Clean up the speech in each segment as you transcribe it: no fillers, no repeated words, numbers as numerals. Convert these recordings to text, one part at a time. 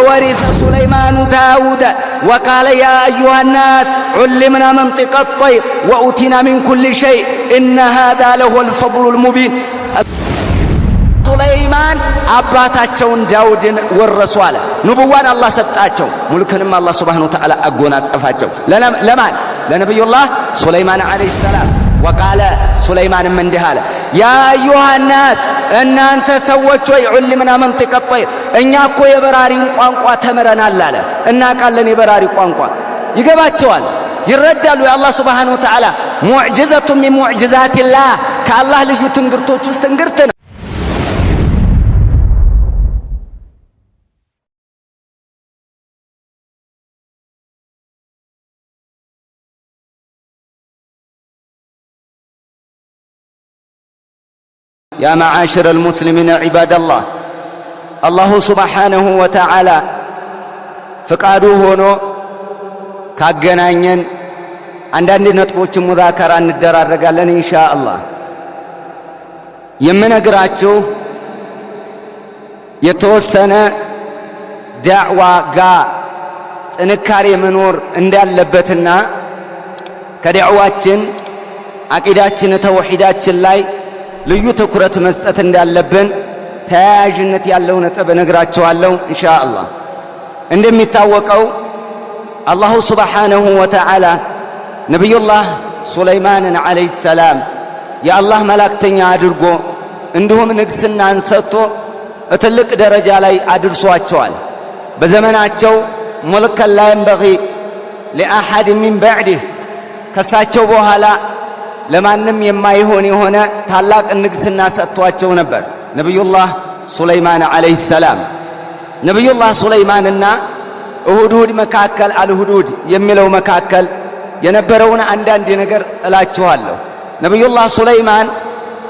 ورث سليمان داود وقال يا أيها الناس علمنا منطق الطير وأوتينا من كل شيء إن هذا لهو الفضل المبين سليمان አባታቸውን ዳውድን ወረሱ አለ ንቡዋን አላህ ሰጣቸው ሙልክንም አላህ Subhanahu Wa Ta'ala አጎናጸፋቸው ለማን ለነብዩላህ ሱለይማን አለይሂ ሰላም وقال سليمان من دهال يا أيها الناس እናንተ ሰዎች ሆይ علمنا منطق الطير እኛ እኮ የበራሪን ቋንቋ ተመረናል አለ እናቃለን የበራሪ ቋንቋ ይገባቸዋል ይረዳሉ የአላህ Subhanahu Wa Ta'ala ሙዕጂዘቱ ሚን ሙዕጂዛቲላህ ከአላህ ልዩ ትንግርቶች ውስጥ እንግርት ነው يا معاشر المسلمين عباد الله سبحانه وتعالى فقادو ሆኖ ካገናኘን አንዳንድ ነጥቦች ሙዛከራ እንደራረጋለን ኢንሻአላህ የምነግራችሁ የተወሰነ ዳዕዋ ጋር ጥንካሬ መኖር እንዳለበትና ከዳዕዋችን አቂዳችን ተውሂዳችን ላይ ልዩ ትኩረት መስጠት እንዳለብን ተያያዥነት ያለው ነጥብ እነግራችኋለሁ ኢንሻአላህ እንደሚታወቀው አላሁ Subhanahu Wa Ta'ala ነብዩላህ ሱለይማንን አለይሂ ሰላም የአላህ መላእክተኛ አድርጎ እንዲሁም ንግስናን ሰጥቶ ትልቅ ደረጃ ላይ አድርሷቸዋል በዘመናቸው ሙልክ لا ينبغي لأحد من بعده ከሳቸው በኋላ ለማንም የማይሆን የሆነ ታላቅ ንግስና ሰጥቷቸው ነበር ነብዩላህ ሱለይማን አለይሂ ሰላም ነብዩላህ ሱለይማንና ሁዱድ መካከል አልሁዱድ የሚለው መካከል የነበረውን አንዳንድ ነገር እላችኋለሁ ነብዩላህ ሱለይማን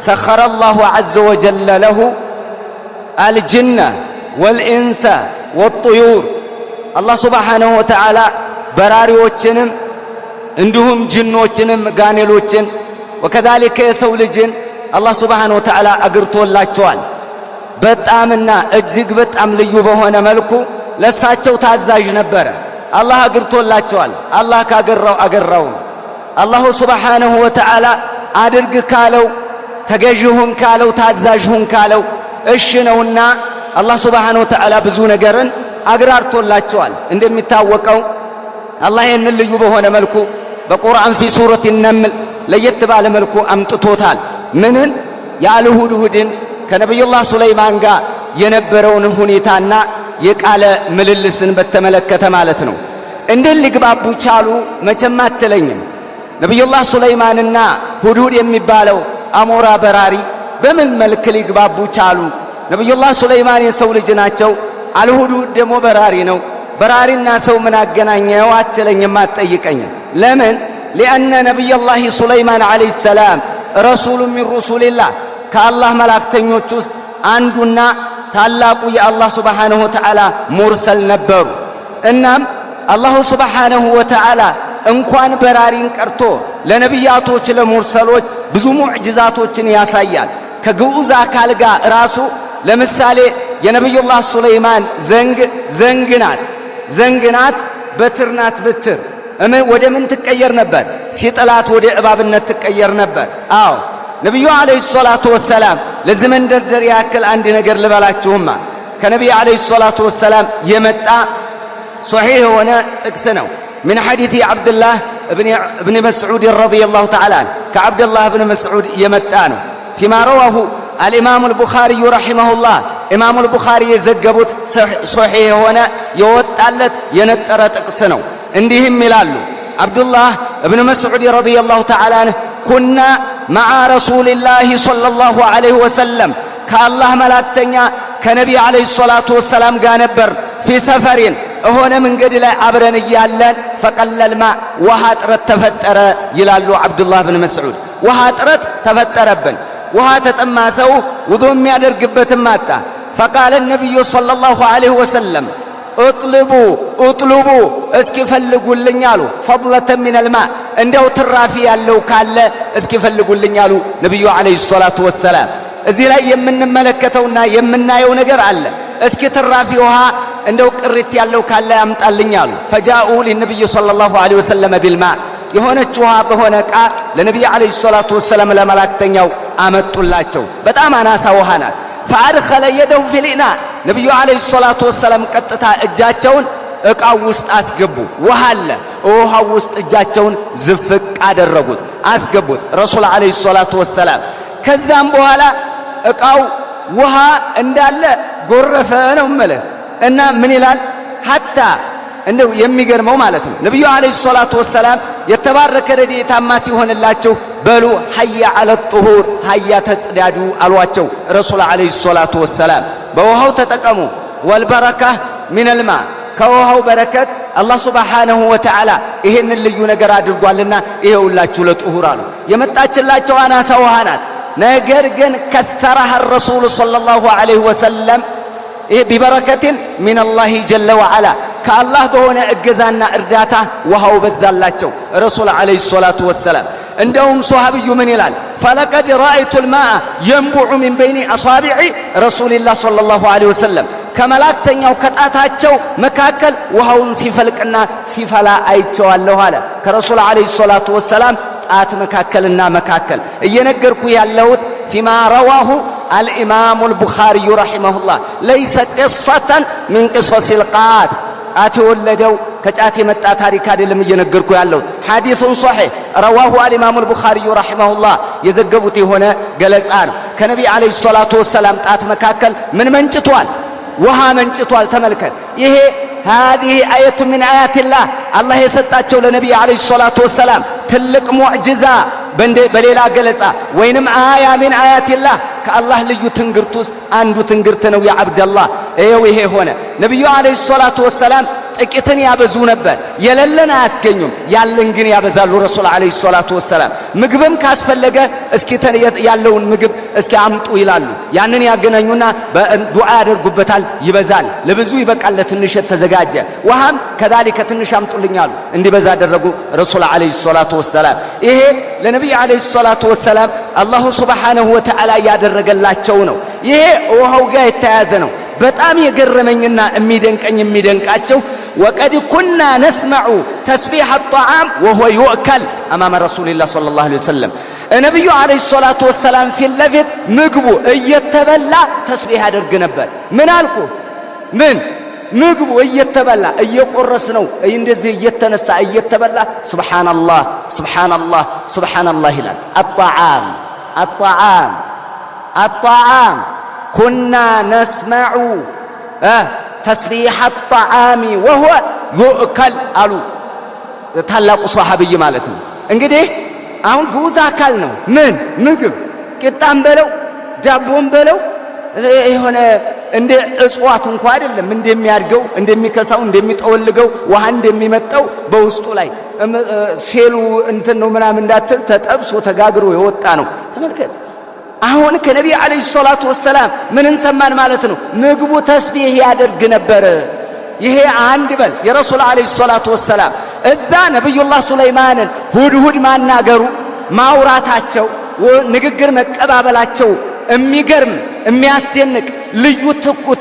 سخر الله عز وجل له الجن والإنس والطيور الله سبحانه وتعالى በራሪዎችንም እንዲሁም ጅኖችንም ጋኔሎችን وكذلك የሰው ልጅን አላህ Subhanahu Wa Ta'ala አግርቶላቸዋል በጣምና እጅግ በጣም ልዩ በሆነ መልኩ ለሳቸው ታዛዥ ነበር አላህ አግርቶላቸዋል አላህ ካገራው አላህ Subhanahu Wa Ta'ala አድርግ ካለው ተገዥሁን ካለው ታዛዥሁን ካለው እሺ ነውና አላህ Subhanahu Wa Ta'ala ብዙ ነገርን አግራርቶላቸዋል እንደሚታወቀው አላህ ይህንን ልዩ በሆነ መልኩ በቁርአን في سورة النمل ለየት ባለ መልኩ አምጥቶታል ምንን ያልሁድሁድን ከነብዩላህ ሱለይማን ጋር የነበረውን ሁኔታና የቃለ ምልልስን በተመለከተ ማለት ነው እንዴት ሊግባቡ ቻሉ መቼም አትለኝም ነብዩላህ ሱለይማንና ሁድሁድ የሚባለው አሞራ በራሪ በምን መልክ ሊግባቡ ቻሉ ነብዩላህ ሱለይማን የሰው ልጅ ናቸው አልሁድሁድ ደግሞ በራሪ ነው በራሪና ሰው ምን አገናኘው አትለኝም አትጠይቀኝም ለምን لأن نبي الله سليمان عليه السلام رسول من رسول الله كالله ملاكتنيوች ውስጥ አንዱና ታላቁ የአላህ Subhanahu Wa Ta'ala ሙርሰል ነበሩ እናም አላህ Subhanahu Wa Ta'ala እንኳን በራሪን ቀርቶ ለነብያቶች ለሙርሰሎች ብዙ ሙዕጂዛቶችን ያሳያል ከግዑዝ አካል ጋር ራሱ ለምሳሌ የነብዩላህ ሱለይማን ዘንግናት በትርናት በትር ወደ ምን ትቀየር ነበር ሲጥላት ወደ እባብነት ትቀየር ነበር አዎ ነብዩ አለይሂ ሰላቱ ወሰለም ለዘመንደርደር ያክል አንድ ነገር ልበላችሁማ ከነብዩ አለይሂ ሰላቱ ወሰለም የመጣ ሶሂህ ሆነ ጥቅስ ነው من حديث عبد الله ابن مسعود رضي الله تعالى كعبد الله بن مسعود يمتى ነው فيما رواه الامام البخاري رحمه الله امام البخاري የዘገቡት ሶሂህ ሆነ የወጣለት የነጠረ ጥቅስ ነው እንዲህም ይላሉ አብዱላህ ኢብኑ መስዑድ ረዲየላሁ ተዓላ ኩና مع رسول الله صلى الله عليه وسلم ከአላህ መላእክተኛ ከነብዩ አለይሂ ሰላቱ ወሰለም ጋር ነበር في سفر ሆነ መንገድ ላይ አብረን ይያለን فقلل ما ውሃ ጥረት ተፈጠረ ይላሉ አብዱላህ ኢብኑ መስዑድ ውሃ ጥረት ተፈጠረብን ውሃ ተጠማሰው ውዱ የሚያደርግበትም አጣ فقال النبي صلى الله عليه وسلم اطلبوا اسكي ፈልጉልኝ አሉ فضلة من الماء እንደው ትራፊ ያለው ካለ እስኪ ፈልጉልኝ አሉ ነብዩ አለይሂ ሰላቱ ወሰለም እዚህ ላይ የምንመለከተውና የምናየው ነገር አለ እስኪ ትራፊ ውሃ እንደው ቅሪት ያለው ካለ ያምጣልኝ አሉ። ፈጃኡ ለነብዩ ሰለላሁ ዐለይሂ ወሰለም ቢልማ የሆነች ውሃ በሆነ ዕቃ ለነብዩ ዐለይሂ ሰላቱ ወሰለም ለመላእክተኛው አመጡላቸው። በጣም አናሳ ውሃ ናት። ፈአድኸለ የደሁ ፊልኢና ነብዩ ዐለይሂ ሰላቱ ወሰለም ቀጥታ እጃቸውን ዕቃው ውስጥ አስገቡ። ውሃ አለ። ውሃው ውስጥ እጃቸውን ዝፍቅ አደረጉት፣ አስገቡት ረሱል ዐለይሂ ሰላቱ ወሰለም። ከዛም በኋላ ዕቃው ውሃ እንዳለ ጎረፈ ነው ማለት እና ምን ይላል ሐታ እንደው የሚገርመው ማለት ነው ነብዩ ዐለይሂ ሰላቱ ወሰለም የተባረከ ረድኤታማ ሲሆንላችሁ በሉ ሐያ ዐለ ጡሁር ሐያ ተጽዳዱ አሏቸው ረሱል ዐለይሂ ሰላቱ ወሰለም። በውሃው ተጠቀሙ። ወልበረካ ሚነል ማ ከውሃው በረከት አላህ ሱብሓነሁ ወተዓላ ይሄንን ልዩ ነገር አድርጓልና ይሄውላችሁ ለጡሁር አሉ። የመጣችላቸው አናሳ ውሃ ናት። ነገር ግን ከሰረሃ ረሱል ሰለላሁ ዐለይሂ ወሰለም ቢበረከትን ሚነላሂ ጀለ ወዐላ ከአላህ በሆነ እገዛና እርዳታ ውሃው በዛላቸው ረሱል ዐለይሂ ሰላቱ ወሰላም። እንደውም ሷሃቢዩ ምን ይላል ፈለቀድ ረአይቱል ማአ የንቡዑ ሚን በይኒ አሳቢዒ ረሱልላህ ሰለላሁ ዐለይሂ ወሰለም ከመላእክተኛው ከጣታቸው መካከል ውሃውን ሲፈልቅና ሲፈላ አይቼዋለሁ አለ። ከረሱል ዐለይሂ ሰላቱ ወሰላም ጣት መካከልና መካከል እየነገርኩ ያለሁት ፊማ ረዋሁ አልኢማሙ አልቡኻሪዩ ረሒመሁላህ ለይሰ ቂሰተን ሚን ቂሰሲል ቃት ጣት የወለደው ከጫት የመጣ ታሪክ አይደለም እየነገርኩ ያለሁት ሐዲሱን ሶሒህ ረዋሁ አልኢማሙ አልቡኻሪዩ ረሒመሁላህ የዘገቡት የሆነ ገለጻ ነው። ከነቢ ዐለይሂ ሰላቱ ወሰላም ጣት መካከል ምን መንጭቷል? ውሃ መንጭቷል። ተመልከት። ይሄ هذه آية من آيات الله الله يسطاچو لنبي عليه الصلاة والسلام ትልቅ ሙዕጂዛ በሌላ ገለጻ ወይንም አያ من آيات الله ከአላህ ልዩ ትንግርት ውስጥ አንዱ ትንግርት ነው። ያ አብደላህ ይሄ ሆነ። ነብዩ አለይሂ ሰላቱ ወሰላም ጥቂትን ያበዙ ነበር። የሌለን አያስገኙም፣ ያለን ግን ያበዛሉ ረሱል አለይሂ ሰላቱ ወሰላም። ምግብም ካስፈለገ እስኪ ያለውን ምግብ እስኪ አምጡ ይላሉ። ያንን ያገናኙና በዱዓ ያደርጉበታል። ይበዛል፣ ለብዙ ይበቃል፣ ለትንሽ ተዘጋጀ። ውሃም ከذلك ትንሽ አምጡልኛሉ። እንዲበዛ አደረጉ ረሱል አለይሂ ሰላቱ ወሰላም። ይሄ ለነብዩ አለይሂ ሰላቱ ወሰላም አላሁ ሱብሓነሁ ወተዓላ ያደረገላቸው ነው። ይሄ ውሃው ጋር የተያዘ ነው። በጣም የገረመኝና የሚደንቃቸው ወቀድ ኩና ነስመዑ ተስቢሕ الطعام وهو يؤكل امام رسول الله صلى الله عليه وسلم ነብዩ አለይሂ ሰላቱ ወሰላም ፊት ለፊት ምግቡ እየተበላ ተስቢሕ ያደርግ ነበር። ምን አልኩ? ምን ምግቡ እየተበላ እየቆረስ ነው እንደዚህ እየተነሳ እየተበላ ሱብሃንአላህ ሱብሃንአላህ ሱብሃንአላህ ይላል። الطعام كنا نسمع تسبيح الطعام وهو يؤكل አሉ ታላቁ ሷሃቢይ ማለት ነው። እንግዲህ አሁን ግዑዝ አካል ነው። ምን ምግብ ቂጣም በለው ዳቦም በለው የሆነ እንደ እጽዋት እንኳን አይደለም እንደሚያድገው እንደሚከሳው እንደሚጠወልገው ውሃ እንደሚመጣው በውስጡ ላይ ሴሉ እንትን ነው ምናምን እንዳትል ተጠብሶ ተጋግሮ የወጣ ነው። ተመልከት። አሁን ከነብዩ አለይሂ ሰላቱ ወሰላም ምን እንሰማን ማለት ነው? ምግቡ ተስቢህ ያደርግ ነበር። ይሄ አንድ በል የረሱል አለይሂ ሰላቱ ወሰላም እዛ ነብዩላህ ሱለይማንን ሁድሁድ ማናገሩ ማውራታቸው ንግግር መቀባበላቸው የሚገርም የሚያስደንቅ ልዩ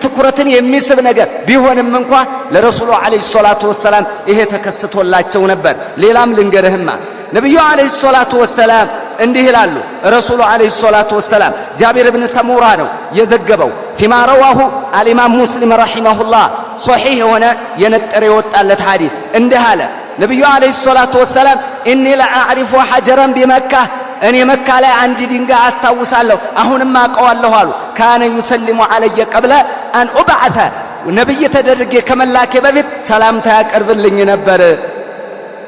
ትኩረትን የሚስብ ነገር ቢሆንም እንኳን ለረሱሉ አለይሂ ሰላቱ ወሰላም ይሄ ተከስቶላቸው ነበር። ሌላም ልንገርህማ ነብዩ አለይሂ ሰላቱ ወሰላም እንዲህ ይላሉ። ረሱሉ አለይሂ ሰላቱ ወሰላም ጃቢር ኢብኑ ሰሙራ ነው የዘገበው ፊማ ረዋሁ አልኢማም ሙስሊም ረሂመሁላህ ሶሒህ የሆነ የነጠረ የወጣለት ሐዲስ እንዲህ አለ ነብዩ አለይሂ ሰላቱ ወሰላም ኢኒ ለአዕሪፉ ሐጀረን ቢመካ እኔ መካ ላይ አንድ ድንጋይ አስታውሳለሁ አሁንም አውቀዋለሁ አሉ። ካነ ይሰልሙ አለየ ቀብለ አን ኡብዓተ ነብይ ተደርጌ ከመላኬ በፊት ሰላምታ ያቀርብልኝ ነበር።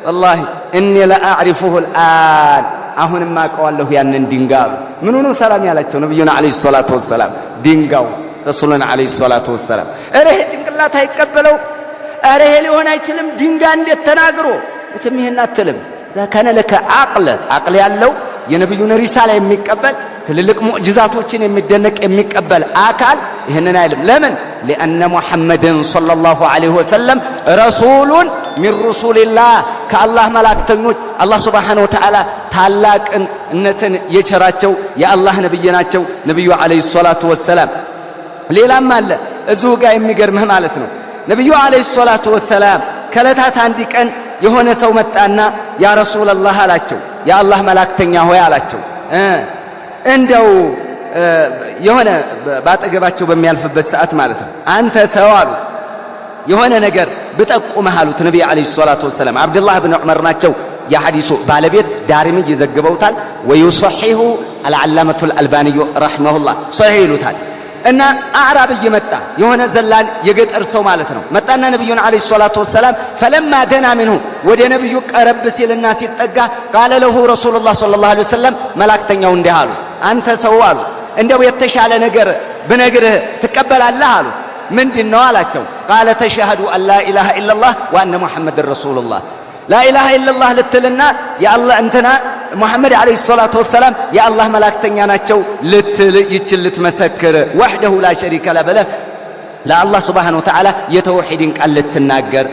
والله اني لا اعرفه الان አሁንም አውቀዋለሁ ያንን ድንጋይ። ምን ሆኖ ሰላም ያላቸው ነብዩና አለይሂ ሰላቱ ወሰላም ድንጋው ረሱሉና አለይሂ ሰላቱ ወሰላም እሬ ጭንቅላት አይቀበለው እሬ ሊሆን አይችልም ድንጋይ እንዴት ተናግሮ እቺም ይሄን አትልም። ከነ ለከ አቅል ያለው የነብዩን ሪሳላ የሚቀበል ትልልቅ ሙዕጂዛቶችን የሚደነቅ የሚቀበል አካል ይሄንን አይልም። ለምን? لأن محمد صلى الله عليه وسلم رسول من رسول الله كالله ملاكتኞች الله سبحانه وتعالى ታላቅነትን የቸራቸው የአላህ ነብይ ናቸው ነብዩ አለይሂ ሰላቱ ወሰላም። ሌላም አለ እዚሁ ጋር የሚገርምህ ማለት ነው ነብዩ አለይሂ ሰላቱ ወሰላም ከለታት አንድ ቀን የሆነ ሰው መጣና ያ ረሱላህ አላቸው የአላህ መላእክተኛ ሆይ አላቸው እንደው የሆነ ባጠገባቸው በሚያልፍበት ሰዓት ማለት ነው አንተ ሰው አሉት የሆነ ነገር ብጠቁመህ አሉት ነብዩ አለይሂ ሰላቱ ወሰላም አብዱላህ ኢብኑ ዑመር ናቸው የሐዲሱ ባለቤት ዳርሚ ይዘግበውታል ወይصححه العلامة الألباني رحمه الله صحيح ይሉታል እና አዕራብ ይመጣ የሆነ ዘላን የገጠር ሰው ማለት ነው መጣና ነብዩን አለይሂ ሰላቱ ወሰላም فلما دنا منه ወደ ነብዩ ቀረብ ሲልና ሲጠጋ قال له رسول الله صلى الله عليه وسلم መላእክተኛው እንዲህ አሉ አንተ ሰው አሉ እንደው የተሻለ ነገር ብነግርህ ትቀበላለህ አሉ ምንድነው አላቸው قال تشهد ان لا اله الا الله وان محمد رسول الله لا اله الا الله ልትልና ያአላህ እንትና ሙሐመድ አለይሂ ሰላቱ ወሰላም ያአላህ መላእክተኛ ናቸው ልትል ይችል ልትመሰክር ወህደሁ ላ ሸሪከ ለ በለ ለአላህ ሱብሓነሁ ወተዓላ የተውሂድን ቃል ልትናገር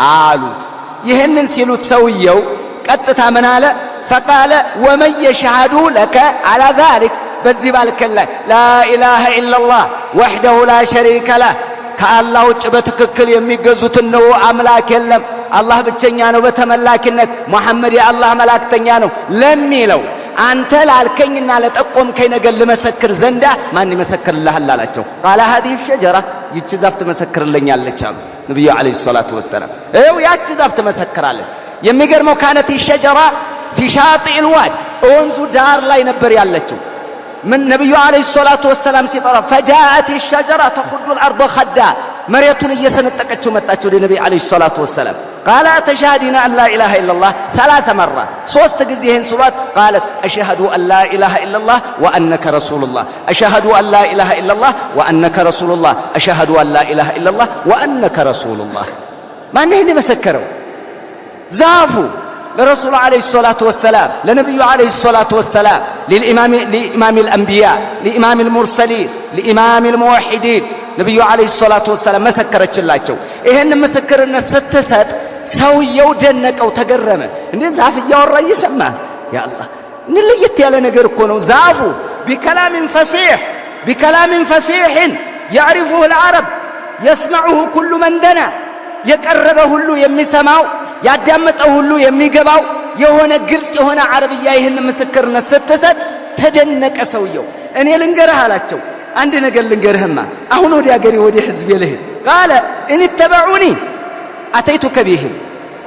አሉት ይሄንን ሲሉት ሰውየው ቀጥታ ምን አለ فقال ومن يشهد لك على ذلك በዚህ ባልከላ لا اله الا الله وحده لا شريك له ከአላህ ውጭ በትክክል የሚገዙት ነው አምላክ የለም አላህ ብቸኛ ነው በተመላኪነት ሙሐመድ የአላህ መላእክተኛ ነው ለሚለው አንተ ላልከኝና ለጠቆምከኝ ነገር ለመሰክር ዘንዳ ማን ይመሰክርልሃል አላቸው قال هذه الشجره ይቺ ዛፍ ትመሰክርልኛለች አሉ ነብዩ አለይሂ ሰላቱ ወሰለም እው ያቺ ዛፍ ትመሰክራለች የሚገርመው ካነት الشجره في شاطئ الواد ወንዙ ዳር ላይ ነበር ያለችው من نبي عليه الصلاة والسلام سيطرف فجاءت الشجرة تخد الأرض خدا مريتون يسنتقچو متاچو لنبي عليه الصلاة والسلام قال أتشهدين أن لا إله إلا الله 3 مرات 3 ጊዜህን ሱባት قالت أشهد أن لا إله إلا الله وأنك رسول الله أشهد أن لا إله إلا الله وأنك رسول الله أشهد أن لا إله إلا الله وأنك رسول الله ما نهني مسكروا زافوا لرسول عليه الصلاة والسلام لنبي عليه الصلاة والسلام لإمام الأنبياء لإمام المرسلين لإمام الموحدين نبي عليه الصلاة والسلام مسكرت الله إهن مسكرنا ستسات سويو جنك أو تقرمه إن زاف يورا يسمى يا الله إن اللي يتيالي نقركونه زافوا بكلام فصيح يعرفه العرب يسمعه كل من دنا يقربه له يمسمعه ያዳመጠው ሁሉ የሚገባው የሆነ ግልጽ የሆነ አረብያ ይሄን መስከርነት ስትሰጥ ተደነቀ ሰውየው እኔ ልንገርህ አላቸው አንድ ነገር ልንገርህማ አሁን ወዲ አገሬ ወዲ ህዝብ ይልህ قال ان تبعوني اتيتك بهم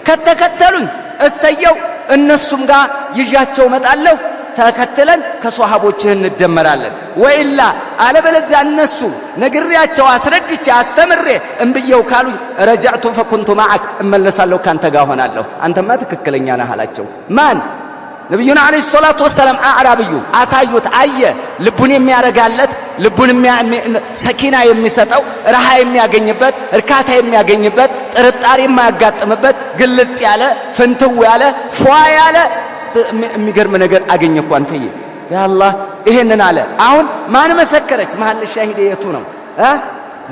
ከተከተሉኝ እሰየው እነሱም ጋር ይዣቸው መጣለሁ ተከተለን ከሷሃቦችህ እንደመራለን ወኢላ አለበለዚያ እነሱ ነግሬያቸው አስረድቼ አስተምሬ እንብየው ካሉኝ ረጃዕቱ فكنت معك እመለሳለሁ ካንተ ጋር ሆናለሁ አንተማ ትክክለኛ ነህ አላቸው ማን ነብዩና አለይሂ ሰላቱ ወሰለም አዕራብዩ አሳዩት አየ ልቡን የሚያረጋለት ልቡን ሰኪና የሚሰጠው ረሃ የሚያገኝበት እርካታ የሚያገኝበት ጥርጣሬ የማያጋጥምበት ግልጽ ያለ ፍንትው ያለ ፏ ያለ የሚገርም ነገር አገኘኩ አንተዬ ያ አላህ ይሄንን አለ አሁን ማን መሰከረች መሐል ሻሂዲየቱ ነው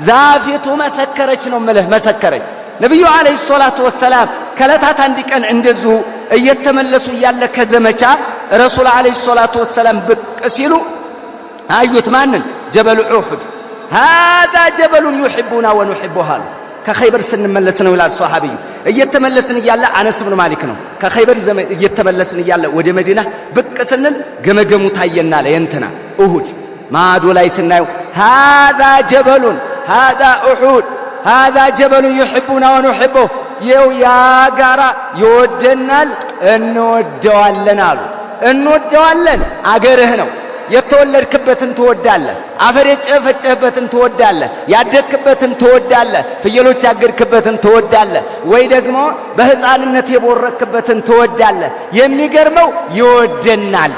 ዛፊቱ መሰከረች ነው ማለት መሰከረች ነብዩ አለይሂ ሰላቱ ወሰለም ከለታት አንድ ቀን እንደዚሁ እየተመለሱ ያለ ከዘመቻ ረሱል አለይሂ ሰላቱ ወሰለም ብቅ ሲሉ አዩት ማንን ጀበል ኡሁድ هذا جبل يحبنا ونحبه ከኸይበር ስንመለስ ነው ይላል ሷሃቢዩ እየተመለስን ይያለ አነስ ብን ማሊክ ነው ከኸይበር እየተመለስን ይያለ ወደ መዲና ብቅ ስንል ገመገሙ ታየና ለየንተና ኡሁድ ማዶ ላይ ስናዩ هذا جبل هذا احد هذا جبل يحبنا ونحبه يو يا ጋራ ይወደናል እንወደዋለን አሉ እንወደዋለን አገርህ ነው የተወለድክበትን ትወዳለህ አፈር የጨፈጨህበትን ትወዳለህ ያደግክበትን ትወዳለህ ፍየሎች ያገድክበትን ትወዳለህ ወይ ደግሞ በህፃንነት የቦረክበትን ትወዳለህ የሚገርመው ይወደናል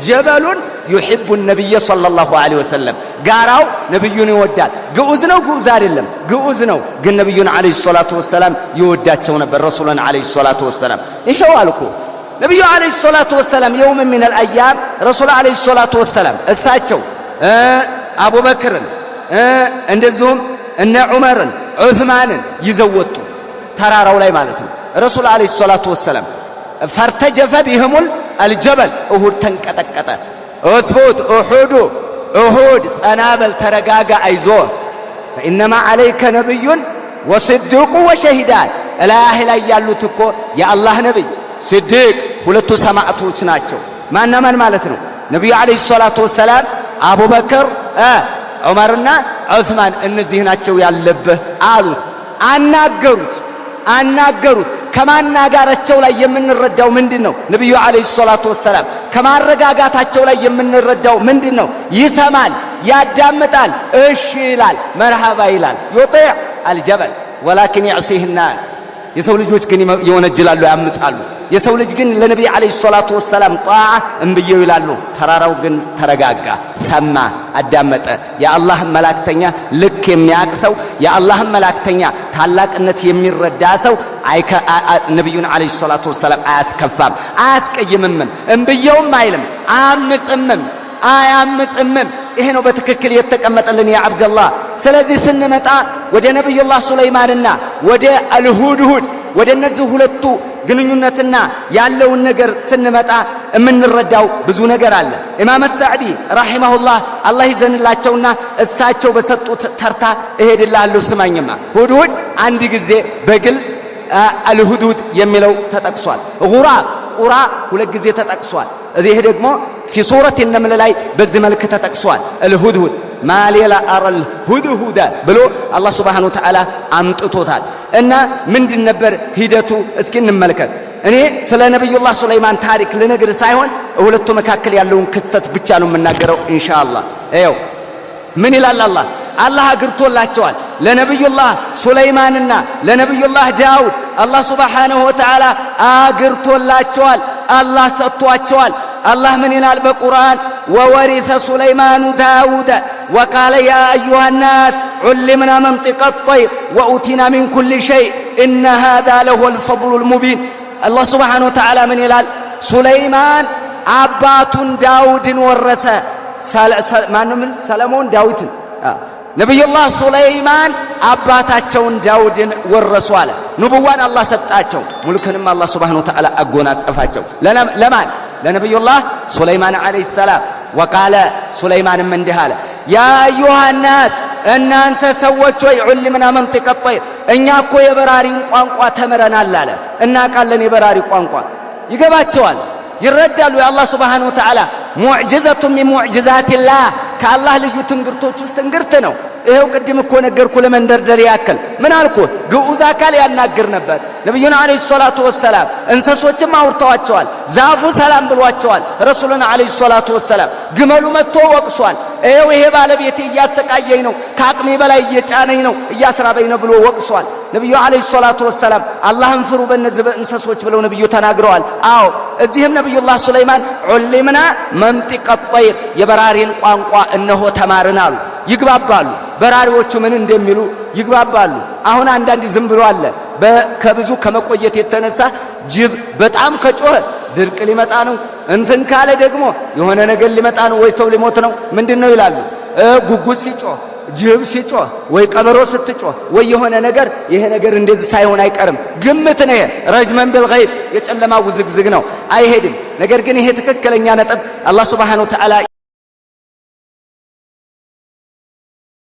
ጀበሉን يحب النبي صلى الله عليه وسلم ጋራው ነብዩን ይወዳል ግዑዝ ነው ግዑዝ አይደለም ግዑዝ ነው ግን ነብዩን አለይሂ ሰላቱ ወሰለም ይወዳቸው ነበር ረሱላን አለይሂ ሰላቱ ወሰለም ይሄው አልኩ ነብዩ አለይሂ ሰላቱ ወሰለም يوم من الايام رسول عليه الصلاه والسلام እሳቸው አቡበክርን እንደዚሁም እነ ዑመርን ዑስማንን ይዘወጡ ተራራው ላይ ማለት ነው ረሱል አለይሂ ሰላቱ ወሰለም ፈርተጀፈ بهم الجبل እሁድ ተንቀጠቀጠ እስቦት እሁድ ጸናበል ተረጋጋ አይዞ ፈኢነማ ዐለይከ ነቢዩን ወስድቁ ወሸሂዳን እላህ ላይ ያሉት እኮ የአላህ ነቢይ ስድቅ ሁለቱ ሰማዕቶች ናቸው። ማና ማን ማለት ነው? ነቢዩ ዓለይሂ ሰላቱ ወሰላም አቡበክር ዑመርና ዑስማን እነዚህ ናቸው ያለብህ አሉት። አናገሩት። ከማናጋራቸው ላይ የምንረዳው ምንድነው? ነብዩ አለይሂ ሰላቱ ወሰላም ከማረጋጋታቸው ላይ የምንረዳው ምንድነው? ይሰማል፣ ያዳምጣል፣ እሺ ይላል፣ መርሐባ ይላል። يطيع الجبل ولكن يعصيه الناس የሰው ልጆች ግን ይወነጅላሉ፣ ያምጻሉ። የሰው ልጅ ግን ለነብዩ አለይሂ ሰላቱ ወሰላም ጣዓ እንብየው ይላሉ። ተራራው ግን ተረጋጋ፣ ሰማ፣ አዳመጠ። የአላህ መላእክተኛ ልክ የሚያቅሰው የአላህ መላእክተኛ ታላቅነት የሚረዳ ሰው ነብዩን አለይሂ ሰላቱ ወሰላም አያስከፋም፣ አያስቀይምም፣ እንብየውም አይልም፣ አያምጽምም። ይሄ ነው በትክክል የተቀመጠልን ያ አብደላህ። ስለዚህ ስንመጣ ወደ ነብዩላህ ሱለይማንና ወደ አልሁድሁድ ወደ እነዚህ ሁለቱ ግንኙነትና ያለውን ነገር ስንመጣ የምንረዳው ብዙ ነገር አለ። ኢማም ሳዕዲ ረሂመሁላህ አላህ ይዘንላቸውና እሳቸው በሰጡት ተርታ እሄድልሃለሁ ስማኝማ። ሁድሁድ አንድ ጊዜ በግልጽ አልሁድሁድ የሚለው ተጠቅሷል። ቁራ ሁለት ጊዜ ተጠቅሷል። እዚህ ደግሞ في سورة النمل ላይ በዚህ መልክ ተጠቅሷል። الهدهد ما ليلا أرى الهدهد ብሎ አላህ Subhanahu Wa Ta'ala አምጥቶታል። እና ምንድን ነበር ሂደቱ? እስኪ እንመልከት። እኔ ስለ ነብዩላህ ሱለይማን ታሪክ ልነግር ሳይሆን ሁለቱ መካከል ያለውን ክስተት ብቻ ነው የምናገረው ኢንሻአላህ። ይኸው ምን ይላል አላህ አግርቶላቸዋል ለነብዩላህ ሱለይማንና ለነብዩላህ ዳውድ አላህ Subhanahu Wa Ta'ala አግርቶላቸዋል፣ አላህ ሰጥቷቸዋል። الله من ينال بالقرآن وورث سليمان داود وقال يا أيها الناس علمنا منطق الطير وأوتنا من كل شيء إن هذا له الفضل المبين. الله سبحانه وتعالى من ينال سليمان عبات داود ورث من سلمون داود نبي الله سليمان عباتاቸውን ዳውድን ወረሷል። ንቡዋን አላህ ሰጣቸው፣ ሙልክንም አላህ Subhanahu Wa Ta'ala አጎናጸፋቸው። ለማን? ለነብዩላህ ሱለይማን አለይሂ ሰላም። ወቃለ ሱለይማንም እንዲህ አለ ያ አዩሃ ናስ እናንተ ሰዎች ሆይ ዑልምና መንጢቀ ጠይር እኛ እኮ የበራሪን ቋንቋ ተምረናል አለ። እናውቃለን የበራሪ ቋንቋ ይገባቸዋል፣ ይረዳሉ። የአላህ Subhanahu Wa Ta'ala ሙዕጂዘቱ ሚን ሙዕጂዛቲላህ ከአላህ ልዩ ትንግርቶች ውስጥ እንግርት ነው። ይሄው ቅድም እኮ ነገርኩ ለመንደርደር ያክል ምን አልኩ? ግዑዝ አካል ያናግር ነበር ነብዩና አለይሂ ሰላቱ ወሰላም። እንሰሶችም አውርተዋቸዋል፣ ዛፉ ሰላም ብሏቸዋል ረሱሉና አለይሂ ሰላቱ ወሰላም። ግመሉ መጥቶ ወቅሷል። ይሄው ይሄ ባለቤቴ እያሰቃየኝ ነው፣ ከአቅሜ በላይ እየጫነኝ ነው፣ እያስራበኝ ነው ብሎ ወቅሷል ነብዩ አለይሂ ሰላቱ ወሰላም። አላህን ፍሩ በእነዚህ እንሰሶች ብለው ነብዩ ተናግረዋል። አዎ እዚህም ነብዩላህ ሱለይማን ዑልምና መንጢቀ ጠይር የበራሪን ቋንቋ እነሆ ተማርን አሉ። ይግባባሉ። በራሪዎቹ ምን እንደሚሉ ይግባባሉ። አሁን አንዳንድ ዝም ብሎ አለ ከብዙ ከመቆየት የተነሳ ጅብ በጣም ከጮኸ ድርቅ ሊመጣ ነው፣ እንትን ካለ ደግሞ የሆነ ነገር ሊመጣ ነው፣ ወይ ሰው ሊሞት ነው ምንድነው ይላሉ። ጉጉት ሲጮህ፣ ጅብ ሲጮህ፣ ወይ ቀበሮ ስትጮህ፣ ወይ የሆነ ነገር ይሄ ነገር እንደዚህ ሳይሆን አይቀርም። ግምት ነው። ረጅመን بالغيب የጨለማ ውዝግዝግ ነው፣ አይሄድም። ነገር ግን ይሄ ትክክለኛ ነጥብ አላህ Subhanahu Wa Ta'ala